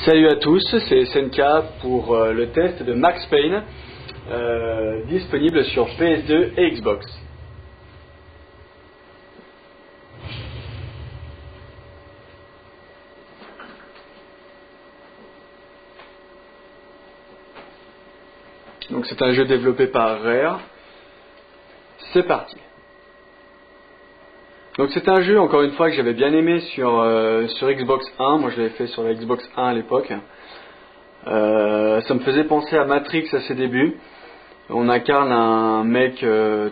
Salut à tous, c'est SNK pour le test de Max Payne, disponible sur PS2 et Xbox. Donc c'est un jeu développé par Rare. C'est parti. Donc c'est un jeu, encore une fois, que j'avais bien aimé sur Xbox 1. Moi je l'avais fait sur la Xbox 1 à l'époque. Ça me faisait penser à Matrix à ses débuts. On incarne un mec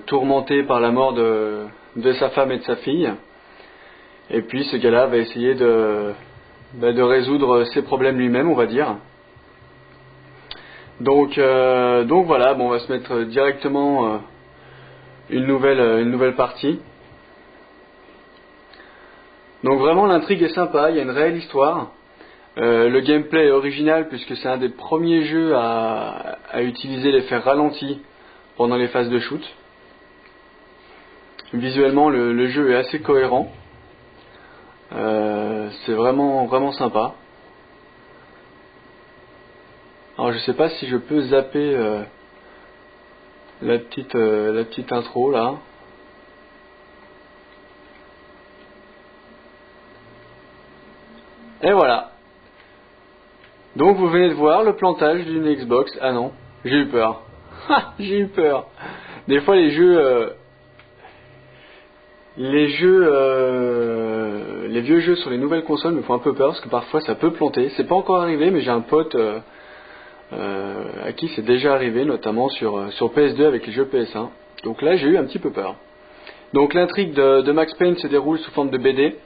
tourmenté par la mort de sa femme et de sa fille. Et puis ce gars-là va essayer de résoudre ses problèmes lui-même, on va dire. Donc voilà, bon, on va se mettre directement une nouvelle partie. Donc vraiment l'intrigue est sympa, il y a une réelle histoire. Le gameplay est original puisque c'est un des premiers jeux à utiliser l'effet ralenti pendant les phases de shoot. Visuellement le jeu est assez cohérent. C'est vraiment sympa. Alors je sais pas si je peux zapper la petite intro là. Et voilà. Donc vous venez de voir le plantage d'une Xbox. Ah non, j'ai eu peur. J'ai eu peur. Des fois les vieux jeux sur les nouvelles consoles me font un peu peur parce que parfois ça peut planter. C'est pas encore arrivé, mais j'ai un pote à qui c'est déjà arrivé, notamment sur PS2 avec les jeux PS1. Donc là j'ai eu un petit peu peur. Donc l'intrigue de Max Payne se déroule sous forme de BD.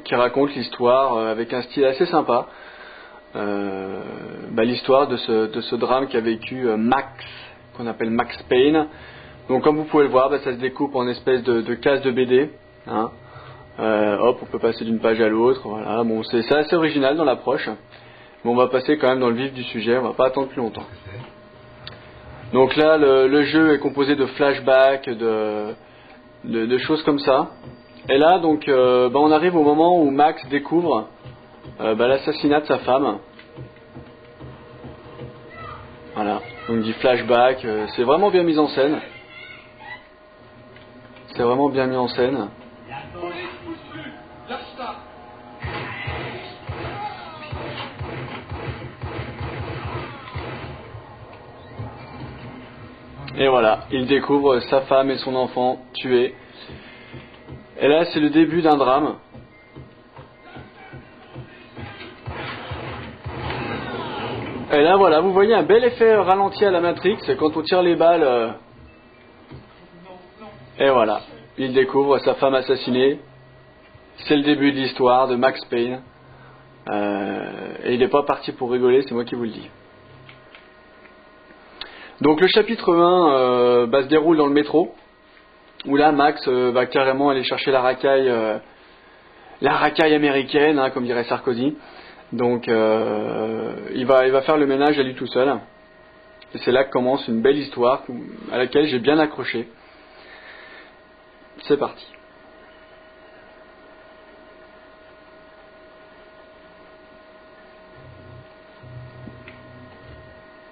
Qui raconte l'histoire avec un style assez sympa. L'histoire de ce drame qu'a vécu Max, qu'on appelle Max Payne. Donc comme vous pouvez le voir, ça se découpe en espèce de cases de BD. Hein. On peut passer d'une page à l'autre. Voilà. Bon, c'est assez original dans l'approche. Mais on va passer quand même dans le vif du sujet. On va pas attendre plus longtemps. Donc là, le jeu est composé de flashbacks, de choses comme ça. Et là, donc, on arrive au moment où Max découvre l'assassinat de sa femme. Voilà, donc dit flashback, c'est vraiment bien mis en scène. C'est vraiment bien mis en scène. Et voilà, il découvre sa femme et son enfant tués. Et là, c'est le début d'un drame. Et là, voilà, vous voyez un bel effet ralenti à la Matrix, quand on tire les balles. Et voilà, il découvre sa femme assassinée. C'est le début de l'histoire de Max Payne. Et il n'est pas parti pour rigoler, c'est moi qui vous le dis. Donc le chapitre 1 se déroule dans le métro. Où là Max va carrément aller chercher la racaille américaine, hein, comme dirait Sarkozy. Donc il va faire le ménage à lui tout seul. Et c'est là que commence une belle histoire à laquelle j'ai bien accroché. C'est parti.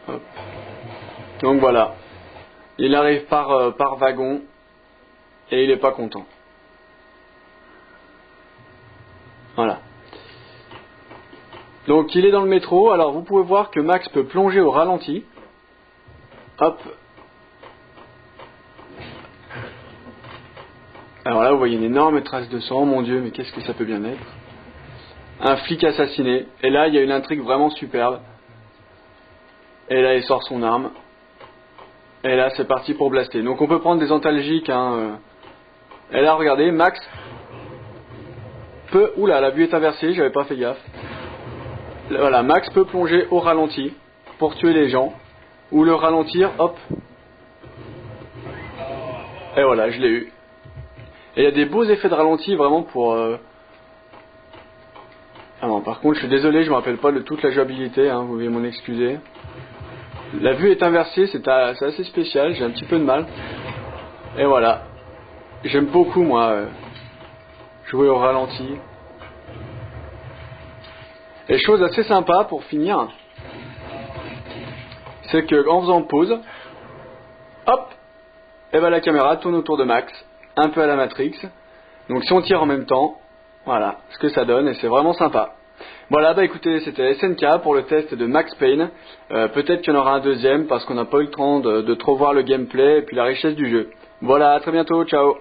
Hop. Donc voilà. Il arrive par wagon. Et il n'est pas content. Voilà. Donc il est dans le métro. Alors vous pouvez voir que Max peut plonger au ralenti. Hop. Alors là vous voyez une énorme trace de sang. Mon Dieu, mais qu'est-ce que ça peut bien être. Un flic assassiné. Et là il y a une intrigue vraiment superbe. Et là il sort son arme. Et là c'est parti pour blaster. Donc on peut prendre des antalgiques. Et là regardez, Max peut... Oula, la vue est inversée, j'avais pas fait gaffe. Voilà, Max peut plonger au ralenti pour tuer les gens. Ou le ralentir, hop. Et voilà, je l'ai eu. Et il y a des beaux effets de ralenti vraiment pour... Ah non, par contre, je suis désolé, je me rappelle pas de toute la jouabilité, hein, vous pouvez m'en excuser. La vue est inversée, c'est assez spécial, j'ai un petit peu de mal. Et voilà. J'aime beaucoup, moi, jouer au ralenti. Et chose assez sympa pour finir, c'est que en faisant pause, hop, et ben la caméra tourne autour de Max, un peu à la Matrix. Donc si on tire en même temps, voilà ce que ça donne et c'est vraiment sympa. Voilà, bah écoutez, c'était SNK pour le test de Max Payne. Peut-être qu'il y en aura un deuxième parce qu'on n'a pas eu le temps de trop voir le gameplay et puis la richesse du jeu. Voilà, à très bientôt, ciao.